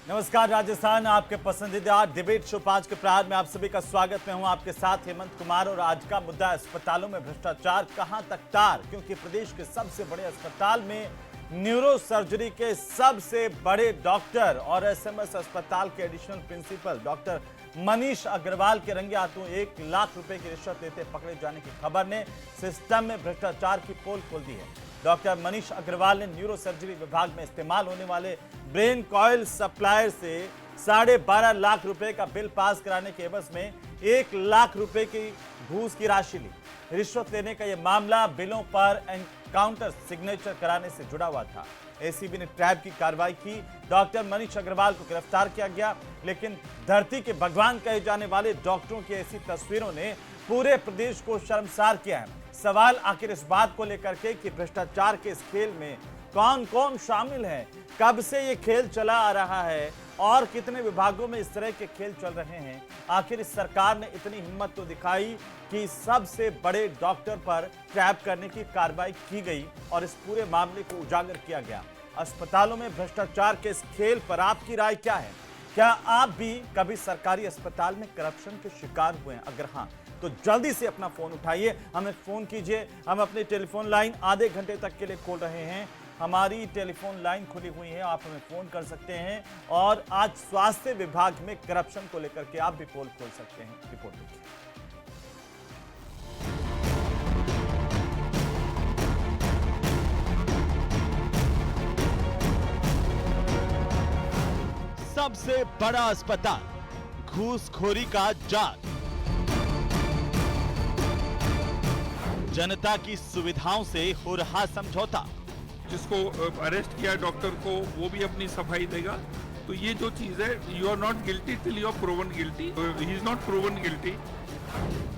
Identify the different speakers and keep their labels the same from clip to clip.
Speaker 1: नमस्कार राजस्थान, आपके पसंदीदा डिबेट शो 5 के प्रारंभ में आप सभी का स्वागत। मैं हूं आपके साथ हेमंत कुमार और आज का मुद्दा अस्पतालों में भ्रष्टाचार कहां तक तार, क्योंकि प्रदेश के सबसे बड़े अस्पताल में न्यूरो सर्जरी के सबसे बड़े डॉक्टर और एसएमएस अस्पताल के additional principal doctor Manish Agarwal के रंगे हाथों 1 लाख रुपए की रिश्वत लेते पकड़े जाने की खबर ने सिस्टम में भ्रष्टाचार की पोल खोल दी है। डॉक्टर मनीष अग्रवाल ने न्यूरो सर्जरी विभाग में इस्तेमाल होने वाले ब्रेन कॉइल सप्लायर से 12.5 लाख रुपए का बिल पास कराने के एवज में 1 लाख रुपए की घूस की राशि ली। रिश्वत लेने का यह मामला बिलों पर एनकाउंटर सिग्नेचर कराने से जुड़ा हुआ था। एसीबी ने ट्रैप की कार्रवाई की। डॉक्टर मनीष अग्रवाल को गिरफ्तार किया गया, लेकिन धरती के भगवान कहे जाने वाले डॉक्टरों की ऐसी तस्वीरों ने पूरे प्रदेश को शर्मसार किया है। सवाल आखिर इस बात को लेकर के कि भ्रष्टाचार के इस खेल में कौन कौन शामिल है, कब से ये खेल चला आ रहा है और कितने विभागों में इस तरह के खेल चल रहे हैं। आखिर इस सरकार ने इतनी हिम्मत तो दिखाई कि सबसे बड़े डॉक्टर पर ट्रैप करने की कार्रवाई की गई और इस पूरे मामले को उजागर किया गया। अस्पतालों में भ्रष्टाचार के इस खेल पर आपकी राय क्या है? क्या आप भी कभी सरकारी अस्पताल में करप्शन के शिकार हुए हैं? अगर हाँ तो जल्दी से अपना फोन उठाइए, हमें फोन कीजिए। हम अपनी टेलीफोन लाइन आधे घंटे तक के लिए खोल रहे हैं। हमारी टेलीफोन लाइन खुली हुई है, आप हमें फोन कर सकते हैं और आज स्वास्थ्य विभाग में करप्शन को लेकर के आप भी पोल खोल सकते हैं। रिपोर्ट देखिए।
Speaker 2: सबसे बड़ा अस्पताल, घूसखोरी का जाल, जनता की सुविधाओं से हो रहा समझौता।
Speaker 3: जिसको अरेस्ट किया डॉक्टर को, वो भी अपनी सफाई देगा। तो ये जो चीज है, you are not guilty till you are proven guilty. He is not proven guilty.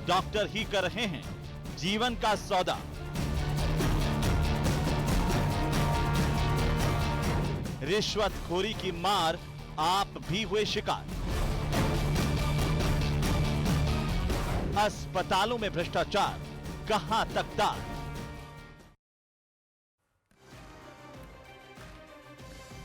Speaker 2: Doctor ही कर रहे हैं जीवन का सौदा। रिश्वतखोरी की मार आप भी हुए शिकार। अस्पतालों में भ्रष्टाचार कहां तक तार?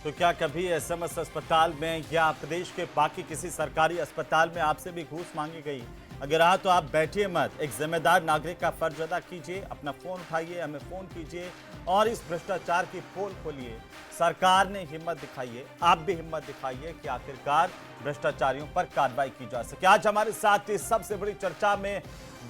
Speaker 1: तो क्या कभी एसएमएस अस्पताल में या प्रदेश के बाकी किसी सरकारी अस्पताल में आपसे भी घूस मांगी गई? अगर हाँ तो आप बैठिए मत, एक जिम्मेदार नागरिक का फर्ज अदा कीजिए। अपना फोन उठाइए, हमें फोन कीजिए और इस भ्रष्टाचार की पोल खोलिए। सरकार ने हिम्मत दिखाई है, आप भी हिम्मत दिखाइए कि आखिरकार भ्रष्टाचारियों पर कार्रवाई की जा सके। आज हमारे साथ इस सबसे बड़ी चर्चा में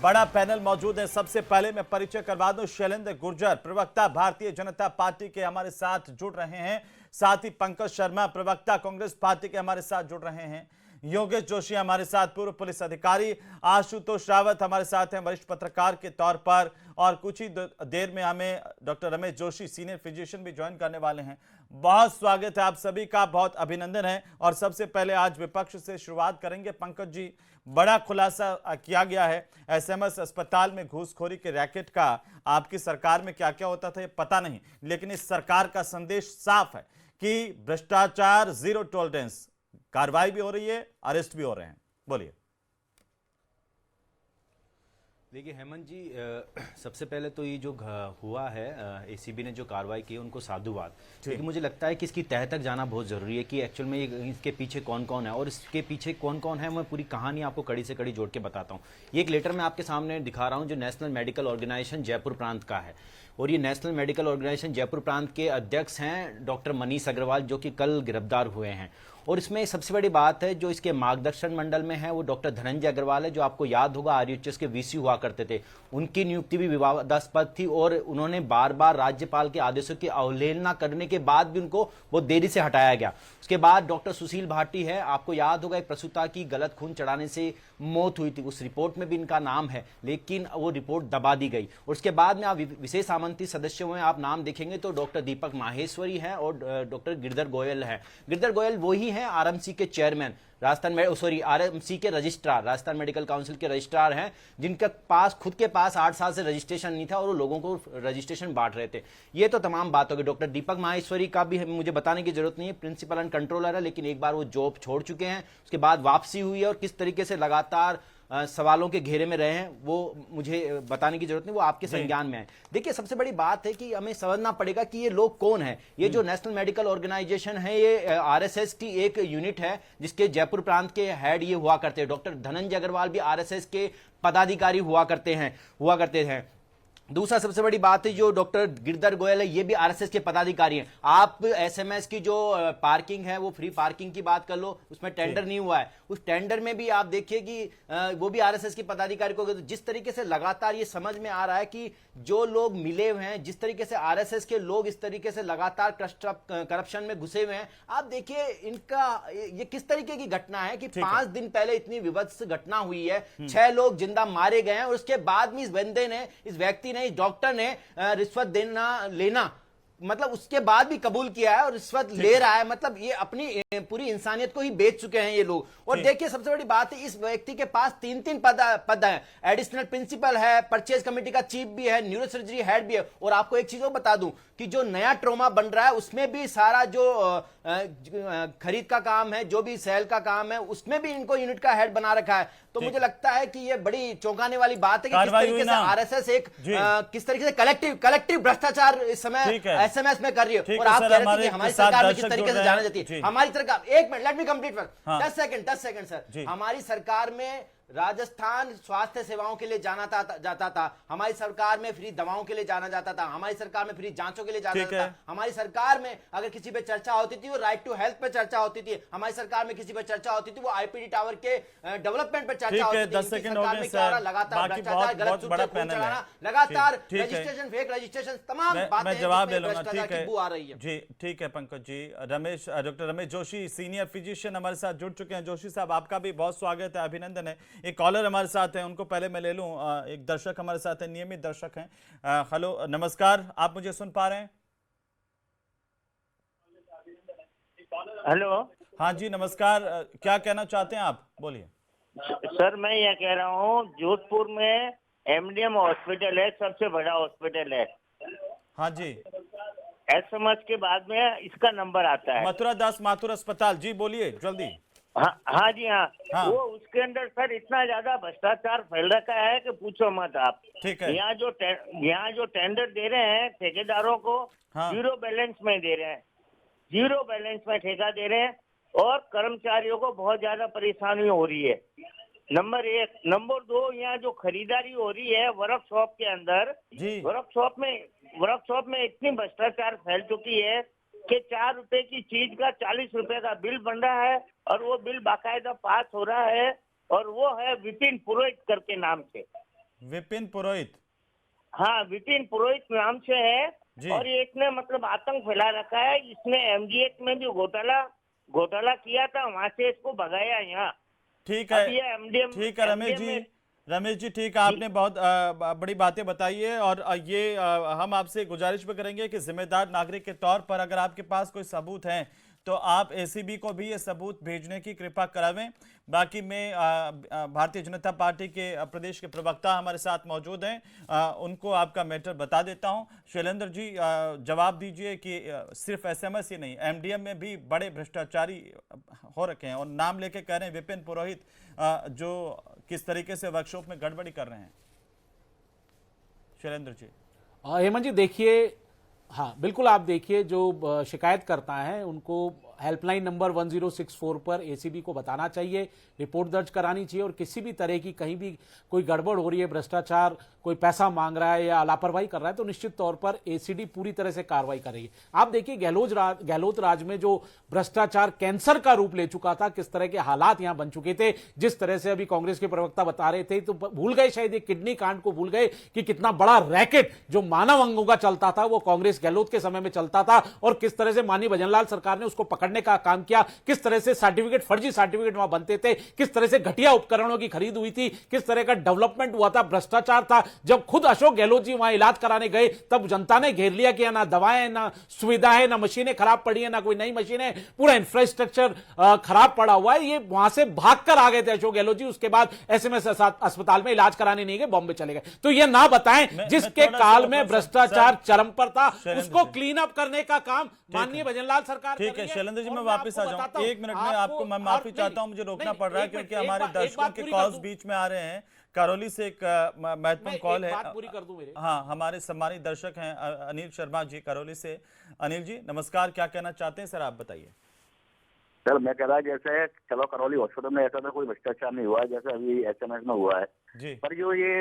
Speaker 1: बड़ा पैनल मौजूद है। सबसे पहले मैं परिचय करवा दूं, शैलेंद्र गुर्जर प्रवक्ता भारतीय जनता पार्टी के हमारे साथ जुड़ रहे हैं। साथ ही पंकज शर्मा प्रवक्ता कांग्रेस पार्टी के हमारे साथ जुड़ रहे हैं। योगेश जोशी हमारे साथ पूर्व पुलिस अधिकारी। आशुतोष रावत हमारे साथ हैं वरिष्ठ पत्रकार के तौर पर। और कुछ ही देर में हमें doctor Ramesh Joshi senior physician भी ज्वाइन करने वाले हैं। बहुत स्वागत है आप सभी का, बहुत अभिनंदन है। और सबसे पहले आज विपक्ष से शुरुआत करेंगे। पंकज जी, बड़ा खुलासा किया गया है एसएमएस अस्पताल में घूसखोरी के रैकेट का। आपकी सरकार में क्या क्या होता था ये पता नहीं, लेकिन इस सरकार का संदेश साफ है कि भ्रष्टाचार जीरो टॉलरेंस। कार्रवाई भी हो रही है, अरेस्ट भी हो रहे हैं। बोलिए।
Speaker 4: देखिए हेमंत जी, सबसे पहले तो ये जो हुआ है, एसीबी ने जो कार्रवाई की है उनको साधुवाद। लेकिन मुझे लगता है कि इसकी तह तक जाना बहुत ज़रूरी है कि एक्चुअल में इसके पीछे कौन कौन है और इसके पीछे कौन कौन है। मैं पूरी कहानी आपको कड़ी से कड़ी जोड़ के बताता हूँ। ये एक लेटर मैं आपके सामने दिखा रहा हूँ जो नेशनल मेडिकल ऑर्गेनाइजेशन जयपुर प्रांत का है। और ये नेशनल मेडिकल ऑर्गेनाइजेशन जयपुर प्रांत के अध्यक्ष हैं डॉक्टर मनीष अग्रवाल, जो कि कल गिरफ्तार हुए हैं। और इसमें सबसे बड़ी बात है, जो इसके मार्गदर्शन मंडल में है वो डॉक्टर धनंजय अग्रवाल है, जो आपको याद होगा आरयूएचएस के वीसी हुआ करते थे। उनकी नियुक्ति भी विवादास्पद थी और उन्होंने बार बार राज्यपाल के आदेशों की अवहेलना करने के बाद भी उनको बहुत देरी से हटाया गया। उसके बाद डॉक्टर सुशील भाटी है, आपको याद होगा एक प्रसूता की गलत खून चढ़ाने से मौत हुई थी, उस रिपोर्ट में भी इनका नाम है, लेकिन वो रिपोर्ट दबा दी गई। और उसके बाद में आप विशेष आमंत्रित सदस्यों में आप नाम देखेंगे तो डॉक्टर दीपक माहेश्वरी है और डॉक्टर गिरधर गोयल है। गिरधर गोयल वही है आरएमसी के चेयरमैन, आरएमसी के रजिस्ट्रार, राजस्थान मेडिकल काउंसिल के रजिस्ट्रार हैं, जिनके पास खुद के पास 8 साल से रजिस्ट्रेशन नहीं था और वो लोगों को रजिस्ट्रेशन बांट रहे थे। ये तो तमाम बात होगी। डॉक्टर दीपक माहेश्वरी का भी मुझे बताने की जरूरत नहीं है, प्रिंसिपल एंड कंट्रोलर है, लेकिन एक बार वो जॉब छोड़ चुके हैं, उसके बाद वापसी हुई है और किस तरीके से लगातार सवालों के घेरे में रहे हैं वो मुझे बताने की जरूरत नहीं, वो आपके संज्ञान में है। देखिए सबसे बड़ी बात है कि हमें समझना पड़ेगा कि ये लोग कौन है। ये जो नेशनल मेडिकल ऑर्गेनाइजेशन है ये आरएसएस की एक यूनिट है जिसके जयपुर प्रांत के हेड ये हुआ करते हैं। डॉक्टर धनंजय अग्रवाल भी आरएसएस के पदाधिकारी हुआ करते हैं। दूसरा सबसे बड़ी बात है जो डॉक्टर गिरधर गोयल है ये भी आरएसएस के पदाधिकारी हैं। आप एसएमएस की जो पार्किंग है वो फ्री पार्किंग की बात कर लो, उसमें टेंडर नहीं हुआ है, उस टेंडर में भी आप देखिए कि वो भी आरएसएस के पदाधिकारी को। तो जिस तरीके से लगातार ये समझ में आ रहा है कि जो लोग मिले हुए हैं, जिस तरीके से आरएसएस के लोग इस तरीके से लगातार करप्शन में घुसे हुए हैं, आप देखिए इनका ये किस तरीके की घटना है कि 5 दिन पहले इतनी विभत्स घटना हुई है, 6 लोग जिंदा मारे गए हैं और उसके बाद में इस बंदे ने, इस व्यक्ति ने, इस डॉक्टर ने रिश्वत लेना मतलब उसके बाद भी कबूल किया है और रिश्वत ले रहा है। मतलब ये अपनी पूरी इंसानियत को ही बेच चुके हैं ये लोग। और देखिए सबसे बड़ी बात है इस व्यक्ति के पास 3 पद हैं। एडिशनल प्रिंसिपल है, परचेज कमेटी का चीफ भी है, न्यूरो सर्जरी हेड भी है। और आपको एक चीज और बता दूं कि जो नया ट्रोमा बन रहा है उसमें भी सारा जो खरीद का काम है, जो भी सेल का काम है, उसमें भी इनको यूनिट का हेड बना रखा है। तो मुझे लगता है कि ये बड़ी चौंकाने वाली बात है कि किस तरीके से आरएसएस एक किस तरीके से कलेक्टिव भ्रष्टाचार इस समय एसएमएस में कर रही है। और आप कह रहे थे कि हमारी सरकार में किस तरीके से जाना जाती है। हमारी सरकार, एक minute, let me complete first, 10 second sir. हमारी सरकार में राजस्थान स्वास्थ्य सेवाओं के लिए जाता था, हमारी सरकार में फ्री दवाओं के लिए जाना जाता था, हमारी सरकार में फ्री जांचों के लिए जाना जाता था, हमारी सरकार में अगर किसी पे चर्चा होती थी वो राइट टू हेल्थ पे चर्चा होती थी, हमारी सरकार में किसी पे चर्चा होती थी वो आईपीडी टावर के डेवलपमेंट पे चर्चा होती थी।
Speaker 1: 10 सेकंड हो गए सर,
Speaker 4: लगातार भ्रष्टाचार, गलत सूचना, लगातार रजिस्ट्रेशन, फेक रजिस्ट्रेशन, तमाम बातें
Speaker 1: मैं जवाब दे लूंगा।
Speaker 4: ठीक है, आ रही है
Speaker 1: जी, ठीक है Pankaj ji. Doctor Ramesh Joshi senior physician हमारे साथ जुड़ चुके हैं। जोशी साहब आपका भी बहुत स्वागत है, अभिनंदन है। एक कॉलर हमारे साथ हैं, उनको पहले मैं ले लूं। एक दर्शक हमारे साथ हैं, नियमित दर्शक हैं। हेलो, नमस्कार, आप मुझे सुन पा रहे हैं?
Speaker 5: हेलो,
Speaker 1: हाँ जी नमस्कार, क्या कहना चाहते हैं आप, बोलिए।
Speaker 5: सर मैं यह कह रहा हूँ जोधपुर में एमडीएम हॉस्पिटल है, सबसे बड़ा हॉस्पिटल है।
Speaker 1: हाँ जी,
Speaker 5: एसएमएस के बाद में इसका नंबर आता है,
Speaker 1: मथुरा दास माथुर अस्पताल। जी बोलिए जल्दी।
Speaker 5: हाँ जी हाँ।
Speaker 1: हाँ।
Speaker 5: वो उसके अंदर सर इतना ज्यादा भ्रष्टाचार फैल रखा है कि पूछो मत आप।
Speaker 1: ठीक है।
Speaker 5: यहाँ जो टेंडर दे रहे हैं ठेकेदारों को,
Speaker 1: हाँ।
Speaker 5: जीरो बैलेंस में दे रहे हैं, जीरो बैलेंस में ठेका दे रहे हैं और कर्मचारियों को बहुत ज्यादा परेशानी हो रही है। नंबर 1। नंबर 2, यहाँ जो खरीदारी हो रही है वर्कशॉप के अंदर, वर्कशॉप में इतनी भ्रष्टाचार फैल चुकी है कि 4 रुपए की चीज का 40 रुपए का बिल बन रहा है और वो बिल बाकायदा पास हो रहा है और वो है विपिन पुरोहित करके नाम से।
Speaker 1: विपिन पुरोहित?
Speaker 5: हाँ, विपिन पुरोहित नाम से है। और ये इसने मतलब आतंक फैला रखा है। इसने एमजीएच में भी घोटाला किया था, वहां से इसको भगाया यहाँ।
Speaker 1: ठीक है,
Speaker 5: ठीक है
Speaker 1: रमेश जी ठीक है, आपने बहुत बड़ी बातें बताई है। और ये हम आपसे गुजारिश भी करेंगे कि जिम्मेदार नागरिक के तौर पर अगर आपके पास कोई सबूत हैं तो आप एसीबी को भी ये सबूत भेजने की कृपा करावें। बाकी में भारतीय जनता पार्टी के प्रदेश के प्रवक्ता हमारे साथ मौजूद हैं, उनको आपका मैटर बता देता हूं। शैलेंद्र जी जवाब दीजिए कि सिर्फ एसएमएस ही नहीं, एमडीएम में भी बड़े भ्रष्टाचारी हो रखे हैं और नाम लेके कह रहे हैं विपिन पुरोहित, जो किस तरीके से वर्कशॉप में गड़बड़ी कर रहे हैं। शैलेंद्र जी।
Speaker 6: हेमंत जी देखिए, हाँ बिल्कुल, आप देखिए जो शिकायत करता है उनको हेल्पलाइन नंबर 1064 पर एसीबी को बताना चाहिए, रिपोर्ट दर्ज करानी चाहिए और किसी भी तरह की कहीं भी कोई गड़बड़ हो रही है, भ्रष्टाचार, कोई पैसा मांग रहा है या लापरवाही कर रहा है तो निश्चित तौर पर एसीडी पूरी तरह से कार्रवाई करेगी। आप देखिए गहलोत राज में जो भ्रष्टाचार कैंसर का रूप ले चुका था, किस तरह के हालात यहां बन चुके थे, जिस तरह से अभी कांग्रेस के प्रवक्ता बता रहे थे, तो भूल गए शायद ये किडनी कांड को भूल गए कि कितना बड़ा रैकेट जो मानव अंगों का चलता था वो कांग्रेस गहलोत के समय में चलता था और किस तरह से माननीय भजनलाल सरकार ने उसको पकड़ने का काम किया, किस तरह से सर्टिफिकेट, फर्जी सर्टिफिकेट वहां बनते थे, किस तरह से घटिया उपकरणों की खरीद हुई थी, किस तरह का डेवलपमेंट हुआ था, भ्रष्टाचार था, जब खुद अशोक गहलोत जी वहां इलाज कराने गए तब जनता ने घेर लिया कि ना दवाएं, ना सुविधा है, ना मशीनें खराब पड़ी है, ना कोई नई मशीनें, पूरा इंफ्रास्ट्रक्चर खराब पड़ा हुआ है। ये वहां से भागकर आ गए थे अशोक गहलोत जी, उसके बाद एसएमएस अस्पताल में इलाज कराने नहीं गए, बॉम्बे चले गए। तो ये ना बताएं जिसके काल में भ्रष्टाचार चरम पर था उसको क्लीन अप करने का काम माननीय भजनलाल सरकार।
Speaker 1: ठीक है शैलेंद्र जी, मैं वापस आ जाऊं 1 मिनट में आपको। मैं माफी चाहता हूं, मुझे रोकना पड़ रहा है क्योंकि हमारे दर्शकों के कॉल्स बीच में आ रहे हैं। करौली से एक महत्वपूर्ण कॉल है।
Speaker 6: पूरी कर दूं मेरे।
Speaker 1: हाँ, हमारे सम्मानित दर्शक हैं अनिल शर्मा जी करौली से। अनिल जी नमस्कार, क्या कहना चाहते हैं सर, आप बताइए।
Speaker 7: सर मैं कह रहा जैसे चलो करौली हॉस्पिटल में ऐसा तो कोई भ्रष्टाचार नहीं हुआ है जैसे अभी एसएमएस में हुआ है
Speaker 1: जी,
Speaker 7: पर जो ये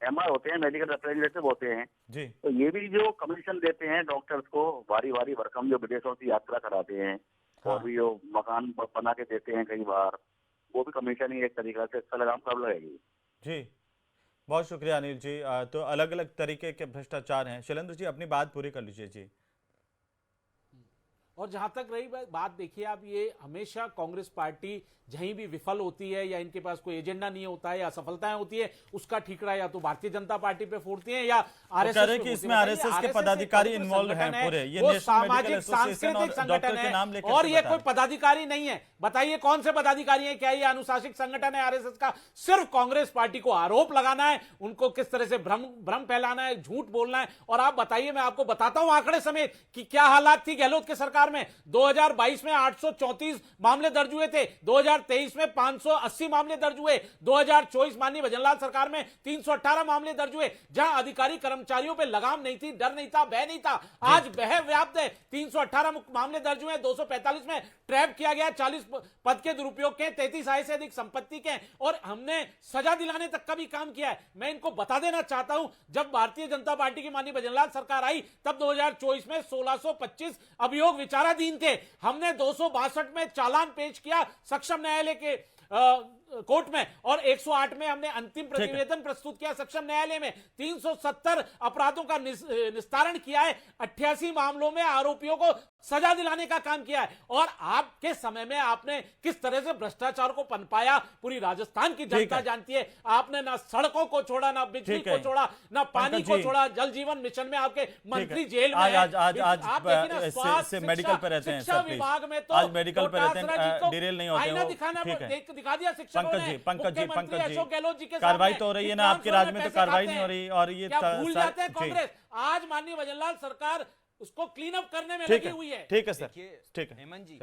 Speaker 7: एमआर होते हैं, मेडिकल रिप्रेजेंटेटिव होते हैं
Speaker 1: जी,
Speaker 7: तो ये भी जो कमीशन देते हैं डॉक्टर्स को, भारी भारी भरकम जो विदेशों की यात्रा कराते हैं और भी जो मकान बना के देते हैं कई बार, वो भी कमीशन ही एक तरीका से। इसका लगाम कब लगेगी?
Speaker 1: जी बहुत शुक्रिया अनिल जी। तो अलग अलग तरीके के भ्रष्टाचार हैं। शैलेंद्र जी अपनी बात पूरी कर लीजिए जी।
Speaker 6: और जहां तक रही बात, देखिए आप, ये हमेशा कांग्रेस पार्टी जहीं भी विफल होती है या इनके पास कोई एजेंडा नहीं होता है या असफलताएं होती है उसका ठीकरा या तो भारतीय जनता पार्टी पे फोड़ती हैं या आरएसएस पे।
Speaker 1: इसमें आरएसएस के पदाधिकारी इन्वॉल्व हैं पूरे, ये
Speaker 6: वो
Speaker 1: नेशनल मेडिकल
Speaker 6: सामाजिक
Speaker 1: एसोसिएशन और
Speaker 6: सांस्कृतिक
Speaker 1: डॉक्टर
Speaker 6: संगठन
Speaker 1: के नाम
Speaker 6: है
Speaker 1: लेकर
Speaker 6: और
Speaker 1: के
Speaker 6: ये
Speaker 1: बता
Speaker 6: कोई
Speaker 1: रहे हैं।
Speaker 6: पदाधिकारी नहीं है। बताइए कौन से पदाधिकारी हैं? क्या ये अनुशासिक संगठन है आरएसएस का? सिर्फ कांग्रेस पार्टी को आरोप लगाना है, उनको किस तरह से भ्रम फैलाना है, झूठ बोलना है। और आप बताइए, मैं आपको बताता हूं आंकड़े समेत कि क्या हालात थी गहलोत के सरकार में। 2022 में 834 मामले दर्ज हुए थे, 2023 में 580 मामले दर्ज हुए, 2024 माननीय भजनलाल सरकार में 318 मामले दर्ज हुए। जहां अधिकारी कर्मचारियों पे लगाम नहीं थी, डर नहीं था, भय नहीं था, आज भय व्याप्त है। 318 मामले दर्ज हुए, 245 में ट्रैप किया गया, 40 पद के दुरुपयोग के, 33 आय से अधिक संपत्ति के, और हमने सजा दिलाने तक का भी काम किया है। मैं इनको बता देना चाहता हूं, जब भारतीय जनता पार्टी की माननीय भजनलाल सरकार आई तब 2024 में 1625 अभियोग विचाराधीन थे। हमने 262 में चालान पेश किया सक्षम न्यायालय के कोर्ट में, और 108 में हमने अंतिम प्रतिवेदन प्रस्तुत किया सक्षम न्यायालय में। 370 अपराधों का निस्तारण किया है, 88 मामलों में आरोपियों को सजा दिलाने का काम किया है। और आपके समय में आपने किस तरह से भ्रष्टाचार को पनपाया पूरी राजस्थान की जनता जानती है। आपने ना सड़कों को छोड़ा, ना बिजली को छोड़ा, ना पानी को छोड़ा। जल जीवन मिशन में आपके मंत्री जेल में
Speaker 1: आज मेडिकल पे रहते हैं,
Speaker 6: शिक्षा विभाग में तो
Speaker 1: आज मेडिकल पे रहते हैं, डिटेल नहीं होते हैं,
Speaker 6: दिखाना दिखा दिया शिक्षकों ने।
Speaker 1: पंकज
Speaker 6: मुख्यमंत्री अशोक गहलोत जी के
Speaker 1: कार्रवाई तो हो रही है ना, आपके राज्य में तो कार्रवाई नहीं हो रही, और ये
Speaker 6: क्या भूल जाते हैं कांग्रेस? आज माननीय भजनलाल सरकार उसको क्लीन अप करने में लगी हुई है।
Speaker 1: ठीक है सर, ठीक है
Speaker 4: हेमंत जी।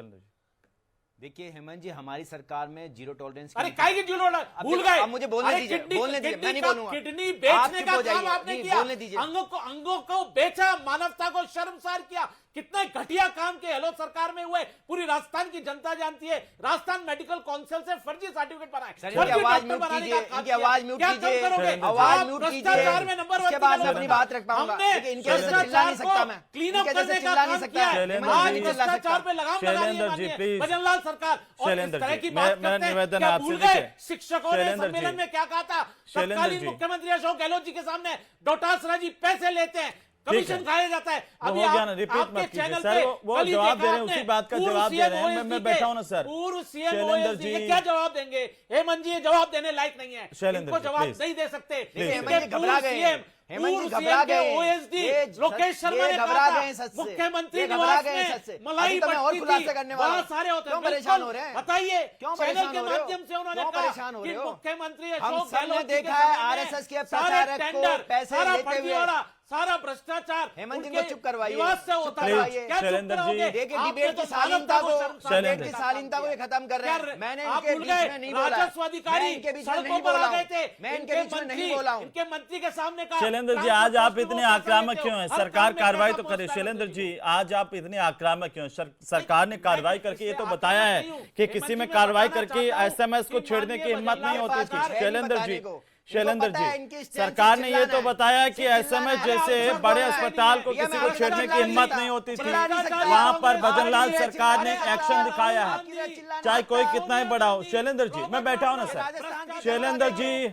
Speaker 4: देखिए हेमंत जी, हमारी सरकार में जीरो टॉलरेंस।
Speaker 6: अरे काहे की जीरो टॉलरेंस? भूल गए?
Speaker 4: अब मुझे बोलने दीजिए, बोलने दीजिए, मैं नहीं बोलूंगा।
Speaker 6: किडनी बेचने का काम आपने किया, अंगों को बेचा, मानवता को शर्मसार किया। कितना घटिया काम के गहलोत सरकार में हुए पूरी राजस्थान की जनता जानती है। राजस्थान मेडिकल काउंसिल से फर्जी सर्टिफिकेट बनाए,
Speaker 4: आवाज म्यूट कीजिए, इनकी आवाज म्यूट कीजिए, आवाज म्यूट कीजिए, उसके बाद मैं अपनी बात रख पाऊंगा। इनके जैसे चिल्ला नहीं सकता मैं,
Speaker 6: क्लीन अप करने का काम किया है। आज भ्रष्टाचार पे लगाम लगा रही है भजनलाल सरकार। और इस तरह की बात करते हैं, क्या भूल गए शिक्षकों ने सम्मेलन में क्या कहा था? तत्कालीन मुख्यमंत्री अशोक गहलोत जी के सामने डोटासरा जी पैसे लेते हैं, कमीशन खाया जाता है। अभी
Speaker 1: रिपीट मत कीजिए सर, वो जवाब दे रहे हैं, उसी बात का जवाब दे रहे हैं। मैं बैठा हूं ना सर।
Speaker 6: पूर्व सीएम ओएसडी जी क्या जवाब देंगे? हेमंत जी जवाब देने लायक नहीं है, इनको जवाब नहीं दे सकते।
Speaker 4: घबरा गए, हेमंत जी घबरा गए,
Speaker 6: ओएसडी लोकेश शर्मा ने
Speaker 4: घबरा गए सच से,
Speaker 6: मुख्यमंत्री
Speaker 4: घबरा
Speaker 6: निवास
Speaker 4: गए सच से।
Speaker 6: में मलाई
Speaker 4: मैं और खुलासा
Speaker 6: बट्टी
Speaker 4: करने
Speaker 6: थी,
Speaker 4: वाला
Speaker 6: बहुत सारे होते हैं।
Speaker 4: क्यों परेशान हो रहे हैं?
Speaker 6: बताइए,
Speaker 4: क्यों
Speaker 6: चैनल
Speaker 4: परेशान
Speaker 6: के
Speaker 4: हो रहे हो?
Speaker 6: माध्यम से उन्होंने
Speaker 4: क्यों
Speaker 6: कहा
Speaker 4: परेशान हो
Speaker 6: कि
Speaker 4: रहे हो?
Speaker 6: मुख्यमंत्री
Speaker 4: हम
Speaker 6: अशोक
Speaker 4: सब ने
Speaker 6: गहलोत जी
Speaker 4: देखा
Speaker 6: के
Speaker 4: है
Speaker 6: समय
Speaker 4: आरएसएस के
Speaker 6: सारे
Speaker 4: प्रचारक को
Speaker 6: टेंडर,
Speaker 4: पैसे
Speaker 6: सारा
Speaker 4: लेते हुए।
Speaker 6: फर्जीवाड़ा, सारा भ्रष्टाचार
Speaker 4: हेमंत जी को
Speaker 6: उनके
Speaker 4: चुप करवाइए,
Speaker 6: निवास से होता
Speaker 4: चुप
Speaker 6: था।
Speaker 4: करवाइए।
Speaker 6: क्या चुप
Speaker 1: शैलेंद्र जी,
Speaker 6: कराओगे?
Speaker 4: देखिए
Speaker 6: आपने
Speaker 4: डिबेट
Speaker 6: तो
Speaker 4: की शालीनता को,
Speaker 6: शर्मसार
Speaker 4: डिबेट की शालीनता को ये खत्म कर रहे हैं। मैंने
Speaker 6: आप
Speaker 4: इनके
Speaker 6: भूल
Speaker 4: बीच
Speaker 6: गए,
Speaker 4: में नहीं बोला,
Speaker 6: राजस्व अधिकारी
Speaker 4: मैं इनके बीच में
Speaker 6: सड़कों
Speaker 4: नहीं
Speaker 6: पर
Speaker 4: बोला
Speaker 6: आ गए थे,
Speaker 4: मैं इनके बीच में नहीं बोला हूं।
Speaker 6: इनके मंत्री के सामने कहा।
Speaker 1: शैलेंद्र जी आज आप इतने आक्रामक क्यों हैं? सरकार कार्रवाई तो करे। शैलेंद्र जी आज आप इतने आक्रामक क्यों? सरकार ने कार्रवाई करके ये तो बताया है कि किसी में कार्रवाई करके एसएमएस को छेड़ने की हिम्मत नहीं होती थी। शैलेंद्र जी सरकार ने ये तो बताया कि एसएमएस जैसे बड़े अस्पताल को किसी को छेड़ने की हिम्मत नहीं होती थी। वहां पर भजनलाल सरकार ने एक्शन दिखाया है, चाहे कोई कितना ही बड़ा हो। शैलेंद्र जी मैं बैठा हूं ना सर। शैलेंद्र जी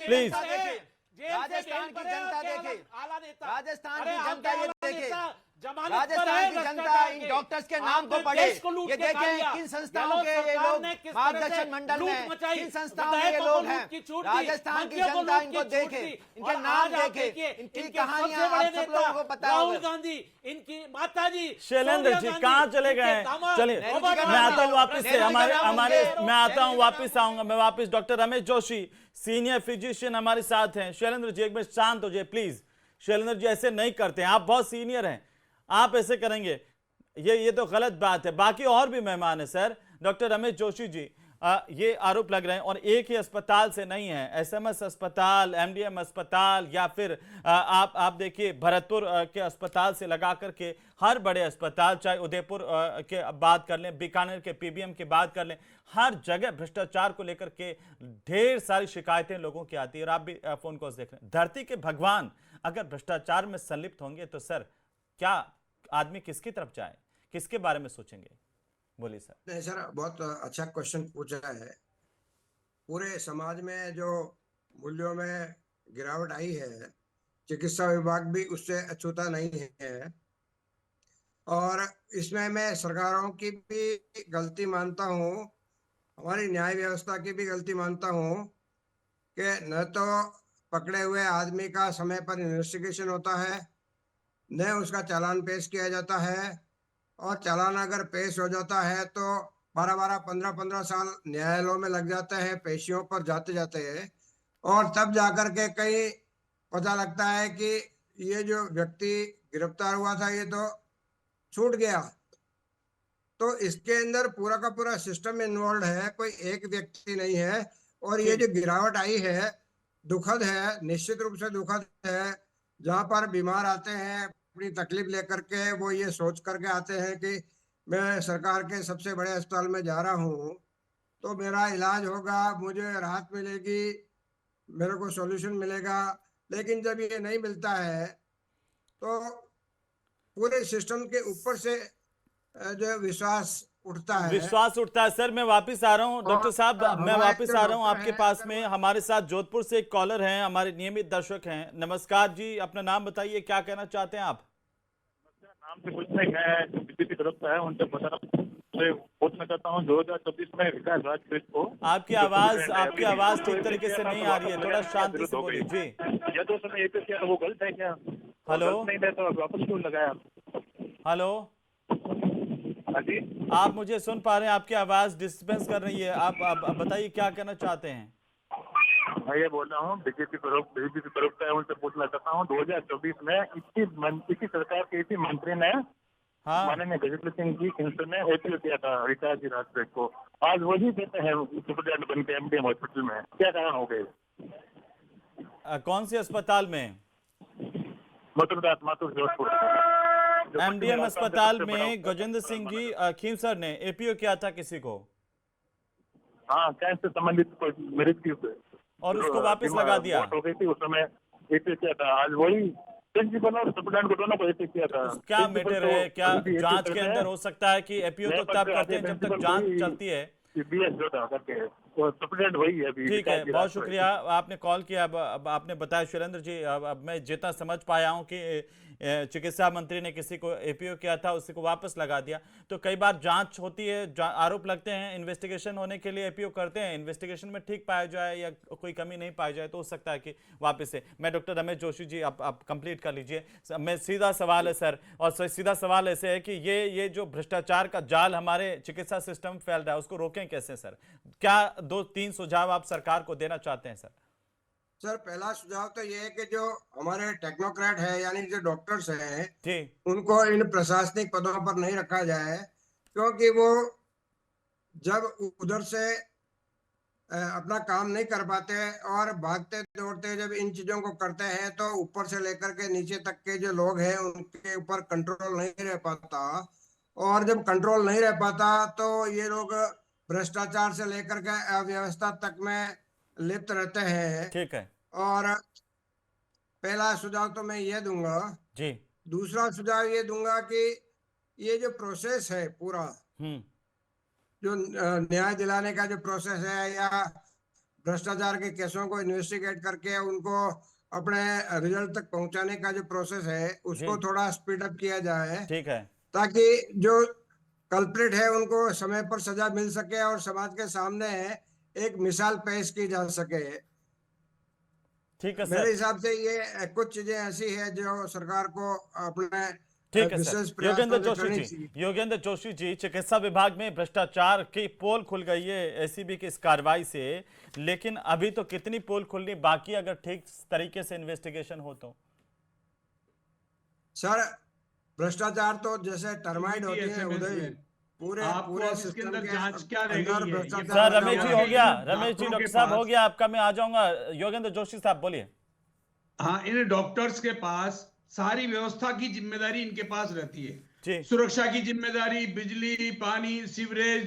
Speaker 1: प्लीज,
Speaker 4: राजस्थान की जनता देखे, राजस्थान की जनता ये देखे,
Speaker 6: जमानत पर
Speaker 8: राजस्थान
Speaker 6: है
Speaker 8: की जनता
Speaker 6: भ्रष्टाचार
Speaker 8: इन
Speaker 6: के।
Speaker 8: डॉक्टर्स के नाम को
Speaker 6: आपने
Speaker 8: पढ़े।
Speaker 6: देश को लूट
Speaker 8: ये
Speaker 6: के खा
Speaker 8: देखें
Speaker 6: लिया।
Speaker 8: किन संस्थाओं
Speaker 6: गहलोत
Speaker 8: के ये
Speaker 6: सरकार
Speaker 8: लोग
Speaker 6: ने किस तरह
Speaker 8: मार्गदर्शन
Speaker 6: से
Speaker 8: मंडल
Speaker 6: लूट
Speaker 8: में,
Speaker 6: मचाई।
Speaker 8: किन संस्थाओं में ये
Speaker 6: विधायकों को
Speaker 8: लोग हैं।
Speaker 6: लूट की छूट दी,
Speaker 8: राजस्थान की
Speaker 6: मंत्रियों को
Speaker 8: जनता
Speaker 6: लूट
Speaker 8: इनको
Speaker 6: की छूट
Speaker 8: देखे,
Speaker 6: दी।
Speaker 8: इनके
Speaker 6: और
Speaker 8: नाम
Speaker 6: आज आप
Speaker 8: देखे,
Speaker 6: देखिए,
Speaker 8: इनकी
Speaker 6: इनके
Speaker 8: कहानियां
Speaker 6: सबसे बड़े
Speaker 8: आप सब
Speaker 6: नेता
Speaker 8: लोगों को पता
Speaker 6: राहुल
Speaker 8: होगा।
Speaker 6: गांधी, इनकी माता जी
Speaker 1: शैलेंद्र
Speaker 6: सोनिया
Speaker 1: जी
Speaker 6: गांधी,
Speaker 1: कहाँ चले
Speaker 6: इनके
Speaker 1: गए हैं?
Speaker 6: दामाद
Speaker 1: चलिए
Speaker 6: रॉबर्ट
Speaker 1: मैं आता हूँ वापस से
Speaker 8: नेहरू
Speaker 1: हमारे
Speaker 8: का नाम
Speaker 1: हमारे
Speaker 8: होंगे।
Speaker 1: मैं आता हूँ
Speaker 8: नेहरू का
Speaker 1: वापस आऊंगा मैं वापस। Doctor Ramesh Joshi senior physician हमारे साथ हैं। शैलेंद्र जी एक मिनट शांत हो जाइए प्लीज। शैलेंद्र जी ऐसे नहीं करते हैं, आप बहुत सीनियर हैं, आप ऐसे करेंगे ये तो गलत बात है। बाकी और भी मेहमान है सर। डॉक्टर रमेश जोशी जी ये आरोप लग रहे हैं और एक ही अस्पताल से नहीं है, एसएमएस अस्पताल, एमडीएम अस्पताल या फिर आप देखिए भरतपुर के अस्पताल से लगा करके हर बड़े अस्पताल, चाहे उदयपुर के बात कर लें, बीकानेर के पीबीएम की बात कर लें, हर जगह भ्रष्टाचार को लेकर के ढेर सारी शिकायतें लोगों की आती है। और आप भी फोन कॉल्स देख रहे हैं। धरती के भगवान अगर भ्रष्टाचार में संलिप्त होंगे तो सर क्या आदमी किसकी तरफ जाए, किसके बारे में सोचेंगे? बोलिए सर।
Speaker 9: नहीं सर, बहुत अच्छा क्वेश्चन पूछा है। पूरे समाज में जो मूल्यों में गिरावट आई है, चिकित्सा विभाग भी उससे अछूता नहीं है। और इसमें मैं सरकारों की भी गलती मानता हूँ, हमारी न्याय व्यवस्था की भी गलती मानता हूँ कि न तो पकड़े हुए आदमी का समय पर इन्वेस्टिगेशन होता है, न उसका चालान पेश किया जाता है, और चालान अगर पेश हो जाता है तो 12-12, 15-15 साल न्यायालयों में लग जाते हैं पेशियों पर जाते जाते हैं। और तब जाकर के कहीं पता लगता है कि ये जो व्यक्ति गिरफ्तार हुआ था ये तो छूट गया। तो इसके अंदर पूरा का पूरा सिस्टम इन्वॉल्व है, कोई एक व्यक्ति नहीं है। और ये जो गिरावट आई है दुखद है, निश्चित रूप से दुखद है। जहाँ पर बीमार आते हैं अपनी तकलीफ लेकर के, वो ये सोच करके आते हैं कि मैं सरकार के सबसे बड़े अस्पताल में जा रहा हूँ तो मेरा इलाज होगा, मुझे राहत मिलेगी, मेरे को सॉल्यूशन मिलेगा। लेकिन जब ये नहीं मिलता है तो पूरे सिस्टम के ऊपर से जो विश्वास उठता है।
Speaker 1: विश्वास उठता है। सर मैं वापस आ रहा हूं डॉक्टर साहब, मैं वापस आ रहा हूं आपके पास में। हमारे साथ जोधपुर से एक कॉलर हैं, हमारे नियमित दर्शक हैं। नमस्कार जी, अपना नाम बताइए, क्या कहना चाहते हैं आप?
Speaker 10: नाम से कुछ नहीं, मैं बीजेपी तरफ से है उनसे पूछना चाहता हूँ 2024 में विकास राजपूत को।
Speaker 1: आपकी आवाज ठीक तरीके से नहीं आ रही है, थोड़ा शांति से बोलिए जी।
Speaker 10: या तो समय ये किया वो गलत है क्या?
Speaker 1: हेलो
Speaker 10: नहीं था तो वापस क्यों लगाया?
Speaker 1: हेलो
Speaker 10: जी
Speaker 1: आप मुझे सुन पा रहे हैं? आपकी आवाज डिस्टर्बेंस कर रही है। आप बताइए क्या कहना चाहते हैं?
Speaker 10: मैं ये बोल रहा हूँ बीजेपी तरफ से उनसे पूछना चाहता हूँ 2024 में इसी सरकार के इसी मंत्री ने माननीय गजेंद्र सिंह जी किंगस्टन ने एपीओ किया था रिचार्ज जी राजपूत को। आज वही देते हैं सुपरडेंट बन के एमडीएम हॉस्पिटल में, क्या कारण हो गए?
Speaker 1: कौन से अस्पताल में?
Speaker 10: माथुर जोधपुर
Speaker 1: एमडीएम अस्पताल में गजेंद्र सिंह जी खींवसर ने एपीओ किया था किसी को।
Speaker 10: हाँ, कैंसर से संबंधित मरीज की
Speaker 1: और उसको वापस लगा दिया।
Speaker 10: हो गई थी उस समय एपीओ किया था। आज वही प्रिंसिपल और सुपरडेंट को दोनों को एपीओ किया था।
Speaker 1: क्या मैटर है? क्या जांच के अंदर हो सकता है कि एपीओ तो तब करते हैं जब तक जांच चलती है।
Speaker 10: सुपरडेंट वही है अभी।
Speaker 1: ठीक है, बहुत शुक्रिया आपने कॉल किया। अब आपने बताया शैलेंद्र जी, अब मैं जितना समझ पाया हूं कि चिकित्सा मंत्री ने किसी को एपीओ किया था, उसी को वापस लगा दिया। तो कई बार जांच होती है, आरोप लगते हैं, इन्वेस्टिगेशन होने के लिए एपीओ करते हैं, इन्वेस्टिगेशन में ठीक पाया जाए या कोई कमी नहीं पाई जाए तो हो सकता है कि वापस से। मैं डॉक्टर रमेश जोशी जी, आप कंप्लीट कर लीजिए। मैं सीधा सवाल है सर, और सीधा सवाल ऐसे है कि ये जो भ्रष्टाचार का जाल हमारे चिकित्सा सिस्टम फैल रहा है उसको रोकें कैसे सर? क्या 2-3 सुझाव आप सरकार को देना चाहते हैं सर?
Speaker 9: सर पहला सुझाव तो ये है कि जो हमारे टेक्नोक्रेट है यानी जो डॉक्टर्स हैं उनको इन प्रशासनिक पदों पर नहीं रखा जाए, क्योंकि वो जब उधर से अपना काम नहीं कर पाते और भागते दौड़ते जब इन चीजों को करते हैं तो ऊपर से लेकर के नीचे तक के जो लोग हैं उनके ऊपर कंट्रोल नहीं रह पाता। और जब कंट्रोल नहीं रह पाता तो ये लोग भ्रष्टाचार से लेकर के अव्यवस्था तक में लिप्त रहते हैं।
Speaker 1: ठीक है।
Speaker 9: और पहला सुझाव तो मैं ये दूंगा
Speaker 1: जी।
Speaker 9: दूसरा सुझाव ये दूंगा कि ये जो प्रोसेस है पूरा, जो न्याय दिलाने का जो प्रोसेस है या भ्रष्टाचार के केसों को इन्वेस्टिगेट करके उनको अपने रिजल्ट तक पहुंचाने का जो प्रोसेस है उसको
Speaker 1: जी।
Speaker 9: थोड़ा स्पीड अप किया जाए,
Speaker 1: ठीक है।
Speaker 9: ताकि जो कल्प्रिट है उनको समय पर सजा मिल सके और समाज के सामने एक मिसाल पेश की जा सके।
Speaker 1: ठीक है
Speaker 9: मेरे
Speaker 1: सर।
Speaker 9: हिसाब से ये कुछ चीजें ऐसी है जो सरकार को अपने
Speaker 1: ठीक है
Speaker 9: विशेष
Speaker 1: सर।
Speaker 9: प्रयास
Speaker 1: योगेंद्र
Speaker 9: करके
Speaker 1: जोशी
Speaker 9: करनी
Speaker 1: जी,
Speaker 9: चाहिए।
Speaker 1: योगेंद्र जोशी जी, चिकित्सा विभाग में भ्रष्टाचार की पोल खुल गई है एसीबी की इस कार्रवाई से, लेकिन अभी तो कितनी पोल खुलनी बाकी, अगर ठीक तरीके से इन्वेस्टिगेशन हो तो?
Speaker 9: सर, भ्रष्टाचार तो जैसे टर्माइट होती है उदय, पूरे पूरे
Speaker 8: इसके
Speaker 9: सिस्टम
Speaker 8: अंदर
Speaker 9: के
Speaker 8: जांच क्या रह
Speaker 9: अंदर
Speaker 8: गई है?
Speaker 9: भ्रष्टाचार
Speaker 1: सर
Speaker 9: लगा
Speaker 1: रमेश जी
Speaker 9: हुआ
Speaker 1: हो
Speaker 9: है।
Speaker 1: गया, रमेश जी
Speaker 8: डॉक्टरों
Speaker 1: डॉक्टर
Speaker 8: के
Speaker 1: साहब हो
Speaker 8: पास-
Speaker 1: गया आपका, मैं आ जाऊंगा। योगेंद्र जोशी साहब बोलिए।
Speaker 8: हाँ, इन डॉक्टर्स के पास सारी व्यवस्था की जिम्मेदारी इनके पास रहती
Speaker 1: जी।
Speaker 8: है। सुरक्षा की जिम्मेदारी, बिजली, पानी, सीवरेज,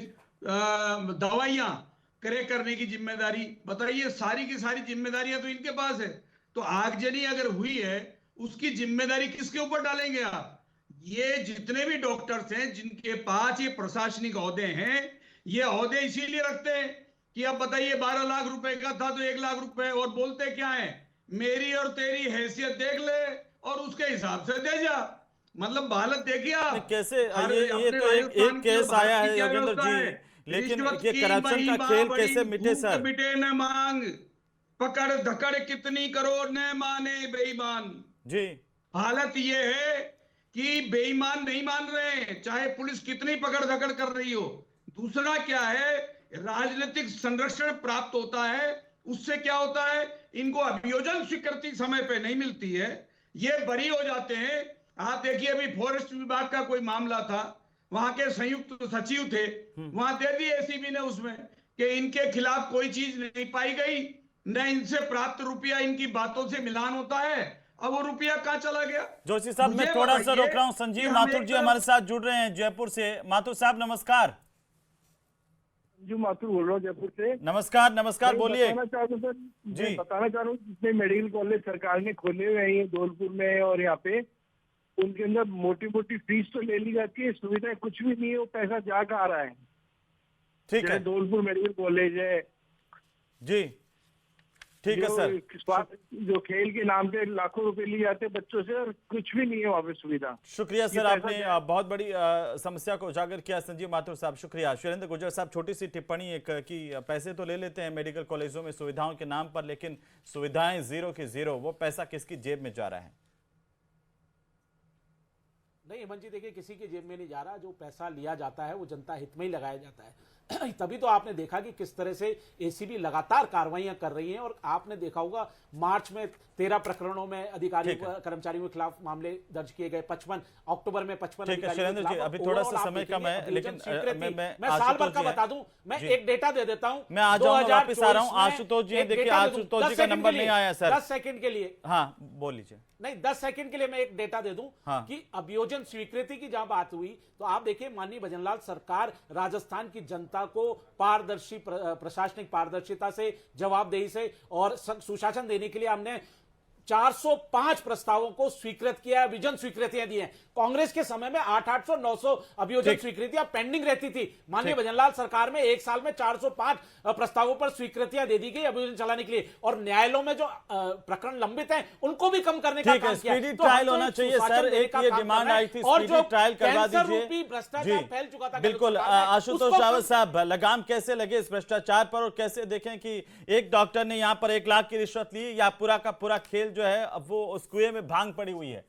Speaker 8: दवाइयां क्रय करने की जिम्मेदारी, बताइए, सारी की सारी जिम्मेदारियां तो इनके पास है। तो आगजनी अगर हुई है, उसकी जिम्मेदारी किसके ऊपर डालेंगे आप? ये जितने भी डॉक्टर्स हैं जिनके पास ये प्रशासनिक ओहदे हैं, ये ओहदे इसीलिए रखते हैं कि अब बताइए 12 लाख रुपए का था तो 1 लाख रुपए, और बोलते क्या है, मेरी और तेरी हैसियत देख ले और उसके हिसाब से दे जा। मतलब हालत देखिए आप।
Speaker 1: कैसे
Speaker 8: हर-
Speaker 1: ये
Speaker 8: अपने
Speaker 1: तो
Speaker 8: राजस्थान
Speaker 1: एक
Speaker 8: की
Speaker 1: केस
Speaker 8: और भारत
Speaker 1: आया
Speaker 8: की
Speaker 1: है
Speaker 8: क्या
Speaker 1: योगेंद्र
Speaker 8: व्यवस्था
Speaker 1: जी,
Speaker 8: है?
Speaker 1: लेकिन
Speaker 8: रिश्वत
Speaker 1: ये
Speaker 8: की
Speaker 1: करप्शन
Speaker 8: बड़ी
Speaker 1: का
Speaker 8: माँ
Speaker 1: खेल
Speaker 8: बड़ी,
Speaker 1: कैसे मिटे
Speaker 8: भूख
Speaker 1: सर?
Speaker 8: मिटे न मांग, पकड़ धकड़ कितनी करो न माने बेईमान।
Speaker 1: जी।
Speaker 8: हालत ये है कि बेईमान नहीं मान रहे हैं, चाहे पुलिस कितनी पकड़ धकड़ कर रही हो। दूसरा क्या है, राजनीतिक संरक्षण प्राप्त होता है, उससे क्या होता है, इनको अभियोजन स्वीकृति समय पे नहीं मिलती है, ये बरी हो जाते हैं। आप देखिए, अभी फॉरेस्ट विभाग का कोई मामला था, वहां के संयुक्त सचिव थे, वहां दे दी एसीबी ने उसमें कि इनके खिलाफ कोई चीज नहीं पाई गई, न इनसे प्राप्त रुपया इनकी बातों से मिलान होता है। अब वो रुपया कहाँ चला गया?
Speaker 1: जोशी साहब, मैं
Speaker 8: मुझे
Speaker 1: थोड़ा सा
Speaker 8: बताइए
Speaker 1: रोक रहा हूं।
Speaker 8: कि
Speaker 1: संजीव
Speaker 8: हम
Speaker 1: माथुर
Speaker 8: एक
Speaker 1: जी
Speaker 8: तरफ-
Speaker 1: हमारे साथ जुड़ रहे हैं जयपुर से। माथुर साहब नमस्कार।
Speaker 10: जो माथुर बोल रहा हूँ जयपुर से।
Speaker 1: नमस्कार नमस्कार,
Speaker 10: मैं
Speaker 1: बोलिए।
Speaker 10: बताना चाह रहा हूँ सर,
Speaker 1: जी।
Speaker 10: मैं बताना चाह रहा हूँ जितने मेडिकल कॉलेज सरकार ने खोले हुए हैं ये धौलपुर में और यहाँ पे, उनके अंदर मोटी मोटी फीस तो ले ली जाती है, सुविधाएं कुछ भी नहीं है, वो पैसा जा कहाँ रहा है?
Speaker 1: ठीक है
Speaker 10: जैसे धौलपुर मेडिकल कॉलेज है
Speaker 1: जी, ठीक है सर।
Speaker 10: जो खेल के नाम पे लाखों रुपए लिए जाते हैं बच्चों से और कुछ भी नहीं है वहाँ पे सुविधा।
Speaker 1: शुक्रिया
Speaker 10: ये
Speaker 1: सर,
Speaker 10: पैसा
Speaker 1: आपने बहुत बड़ी समस्या को उजागर किया संजीव माथुर साहब, शुक्रिया। शैलेंद्र गुर्जर साहब, छोटी सी टिप्पणी एक कि पैसे तो ले लेते हैं मेडिकल कॉलेजों में सुविधाओं के नाम पर, लेकिन सुविधाएं जीरो की जीरो, वो पैसा किसकी जेब में जा रहा है?
Speaker 6: नहीं हेमंत जी, देखिए, किसी की जेब में नहीं जा रहा। जो पैसा लिया जाता है वो जनता हित में ही लगाया जाता है। तभी तो आपने देखा कि किस तरह से एसीबी लगातार कार्रवाइयां कर रही है। और आपने देखा होगा मार्च में 13 प्रकरणों में अधिकारियों कर्मचारियों के खिलाफ मामले दर्ज किए गए, 55 अक्टूबर में 55
Speaker 1: ठीक है शैलेंद्र जी, अभी थोड़ा सा समय कम है, लेकिन
Speaker 6: मैं साल भर का बता दूं, मैं एक डेटा दे देता हूं।
Speaker 1: मैं आ जाऊंगा, वापिस आ रहा हूं। आशुतोष जी, देखिए आशुतोष जी का नंबर नहीं आया सर।
Speaker 6: 10 सेकंड के लिए,
Speaker 1: हाँ बोल लीजिए।
Speaker 6: नहीं, 10 सेकंड के लिए मैं एक डेटा दे दूं कि अभियोजन स्वीकृति की जहां बात हुई, तो आप देखिए माननीय भजनलाल सरकार राजस्थान की जनता को पारदर्शी प्रशासनिक पारदर्शिता से, जवाबदेही से और सुशासन देने के लिए हमने 405 प्रस्तावों को स्वीकृत किया, अभियोजन स्वीकृतियां दी हैं। कांग्रेस के समय में 800 900 अभियोजन स्वीकृतियां पेंडिंग रहती थी। माननीय भजनलाल सरकार में एक साल में 405 प्रस्तावों पर स्वीकृतियां दे दी गई अभियोजन चलाने के लिए, और न्यायालयों में जो प्रकरण लंबित हैं उनको भी कम करने का काम किया।
Speaker 1: स्पीडी ट्रायल होना चाहिए सर, एक ये डिमांड आई थी, स्पीडी ट्रायल करवा दीजिए।
Speaker 6: भ्रष्टाचार फैल चुका था
Speaker 1: बिल्कुल। आशुतोष रावत साहब, लगाम कैसे लगे इस भ्रष्टाचार पर, और कैसे देखें कि एक डॉक्टर ने यहां पर 1 लाख की रिश्वत ली, या पूरा का पूरा खेल जो है अब वो उस कुएं में भांग पड़ी हुई है?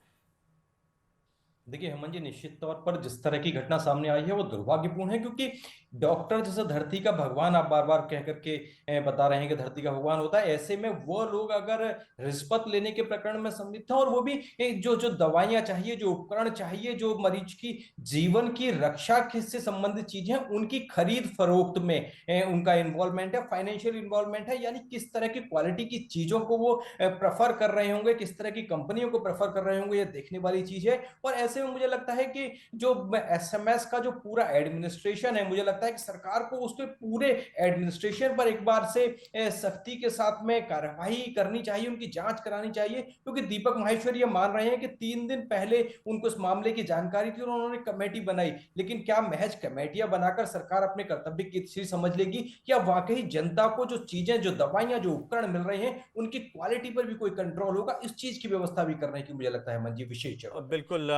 Speaker 11: देखिए हेमंत जी, निश्चित तौर पर जिस तरह की घटना सामने आई है वो दुर्भाग्यपूर्ण है, क्योंकि डॉक्टर जैसे धरती का भगवान आप बार बार कह करके बता रहे हैं कि धरती का भगवान होता है, ऐसे में वो लोग अगर रिश्वत लेने के प्रकरण में संलिप्त है, और वो भी जो जो दवाइयां चाहिए, जो उपकरण चाहिए, जो मरीज की जीवन की रक्षा से संबंधित चीजें हैं, उनकी खरीद फरोख्त में उनका इन्वॉल्वमेंट है, फाइनेंशियल इन्वॉल्वमेंट है, यानी किस तरह की क्वालिटी की चीजों को वो प्रेफर कर रहे होंगे, किस तरह की कंपनियों को प्रेफर कर रहे होंगे, ये देखने वाली चीज है। और ऐसे में मुझे लगता है कि जो SMS का जो पूरा एडमिनिस्ट्रेशन है, मुझे लगता लगता है कि सरकार को उसके पूरे एडमिनिस्ट्रेशन पर एक बार से सख्ती के साथ में कार्रवाई करनी चाहिए, उनकी जांच करानी चाहिए, क्योंकि दीपक माहेश्वरी ये मान रहे हैं कि 3 दिन पहले उनको इस मामले की जानकारी थी और उन्होंने कमेटी बनाई। लेकिन क्या महज कमेटियां बनाकर सरकार अपने कर्तव्य की समझ लेगी, या वाकई जनता को जो चीजें, जो दवाइयां, जो उपकरण मिल रहे हैं उनकी क्वालिटी पर भी कोई कंट्रोल होगा? इस चीज की व्यवस्था भी करने की मुझे लगता है मंजी विशेष जरूरत है।
Speaker 1: बिल्कुल।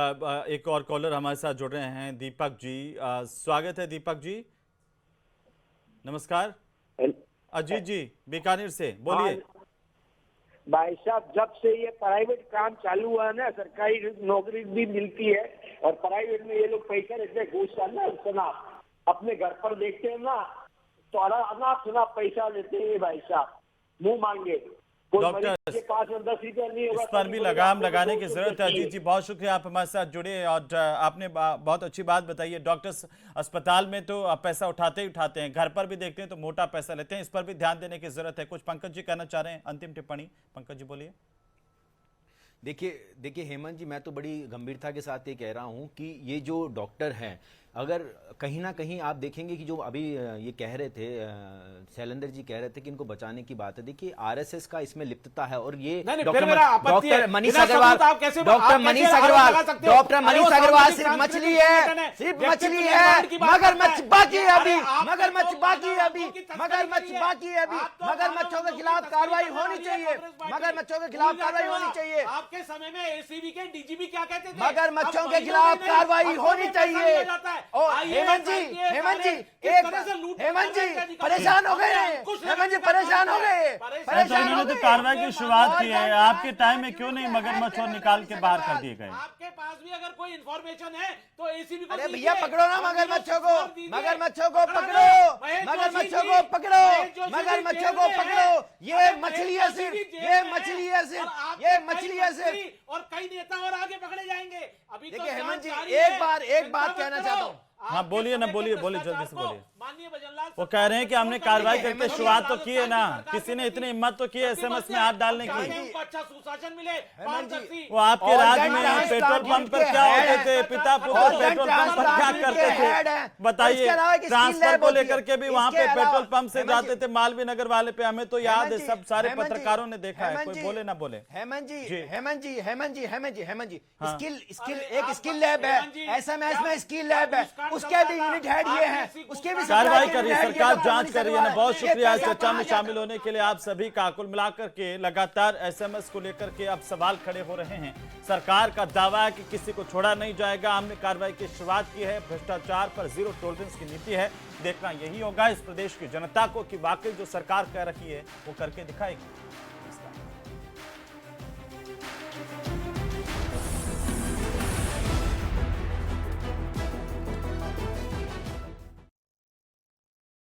Speaker 1: एक और कॉलर हमारे साथ जुड़ रहे हैं, दीपक जी। स्वागत है दीपक जी, नमस्कार। अजीत जी बीकानेर से, बोलिए।
Speaker 12: भाई साहब, जब से ये प्राइवेट काम चालू हुआ है ना, सरकारी नौकरी भी मिलती है और प्राइवेट में ये लोग पैसा लेते हैं, घूस ना अपने घर पर देखते हैं ना, तो अनाप शनाप पैसा लेते हैं भाई साहब, मुंह मांगे।
Speaker 1: डॉक्टर,
Speaker 12: के पास 10 रुपया नहीं होगा,
Speaker 1: इस पर भी लगाम लगाने की जरूरत है। अजीत जी बहुत शुक्रिया, आप हमारे साथ जुड़े और आपने बहुत अच्छी बात बताई है। डॉक्टर्स अस्पताल में तो पैसा उठाते ही उठाते हैं, घर पर भी देखते हैं तो मोटा पैसा लेते हैं, इस पर भी ध्यान देने की जरूरत है। कुछ पंकज जी कहना चाह रहे हैं, अंतिम टिप्पणी पंकज जी बोलिए।
Speaker 4: देखिए हेमंत जी, मैं तो बड़ी गंभीरता के साथ ये कह रहा हूं कि ये जो डॉक्टर हैं, अगर कहीं ना कहीं आप देखेंगे कि जो अभी ये कह रहे थे, शैलेंद्र जी कह रहे थे कि इनको बचाने की बात है, देखिए आरएसएस का इसमें लिप्तता है। और ये डॉक्टर मनीष अग्रवाल सिर्फ मछली है, मगरमच्छ बाकी है अभी, मगरमच्छ मगरमच्छों के खिलाफ कार्रवाई होनी चाहिए, मगरमच्छों के खिलाफ कार्रवाई होनी चाहिए।
Speaker 6: आपके समय में एसीबी के डीजीपी क्या कहते थे?
Speaker 4: मगरमच्छों के खिलाफ कार्रवाई होनी चाहिए। हेमंत जी परेशान हो गए, हेमंत जी परेशान हो गए।
Speaker 1: इन्होंने तो कार्रवाई की शुरुआत की है, आपके टाइम में क्यों नहीं मगरमच्छ और निकाल के बाहर कर दिए गए?
Speaker 6: आपके पास भी अगर कोई इंफॉर्मेशन है तो एसीबी को।
Speaker 4: अरे भैया पकड़ो ना मगरमच्छों को, मगरमच्छों को पकड़ो, मगरमच्छों को पकड़ो, मगरमच्छों को पकड़ो। ये मछली है सिर्फ, ये मछली है सिर्फ, ये मछली है सिर्फ।
Speaker 6: और कई नेता और आगे पकड़े जाएंगे। अभी
Speaker 4: देखिए हेमंत जी एक बात कहना चाहता हूँ।
Speaker 1: हाँ बोलिए ना, बोलिए जल्दी से बोलिए।
Speaker 6: माननीय भजनलाल,
Speaker 1: वो कह रहे हैं कि हमने कार्रवाई करके शुरुआत तो की है ना, किसी ने इतनी हिम्मत तो की है एसएमएस में हाथ डालने की।
Speaker 6: अच्छा सुशासन मिले।
Speaker 1: वो आपके राज्य में पेट्रोल पंप पर क्या होते थे, पिता पुत्र पेट्रोल पंप पर क्या करते थे बताइए। ट्रांसफर को लेकर के भी वहाँ पे पेट्रोल पंप से जाते थे, मालवीय नगर वाले पे, हमें तो याद है, सब सारे पत्रकारों ने देखा है, कोई बोले ना बोले।
Speaker 4: हेमंत जी एक स्किल लैब है, एसएमएस में स्किल लैब है, उसके भी यूनिट हेड ये हैं, उसके भी
Speaker 1: कार्रवाई कर रही है सरकार, जांच कर रही है ना। बहुत शुक्रिया इस चर्चा में शामिल होने के लिए आप सभी का। कुल मिलाकर के लगातार एसएमएस को लेकर के अब सवाल खड़े हो रहे हैं। सरकार का दावा है कि किसी को छोड़ा नहीं जाएगा, हमने कार्रवाई की शुरुआत की है, भ्रष्टाचार पर जीरो टॉलरेंस की नीति है। देखना यही होगा इस प्रदेश की जनता को कि वाकई जो सरकार कह रही है वो करके दिखाएगी।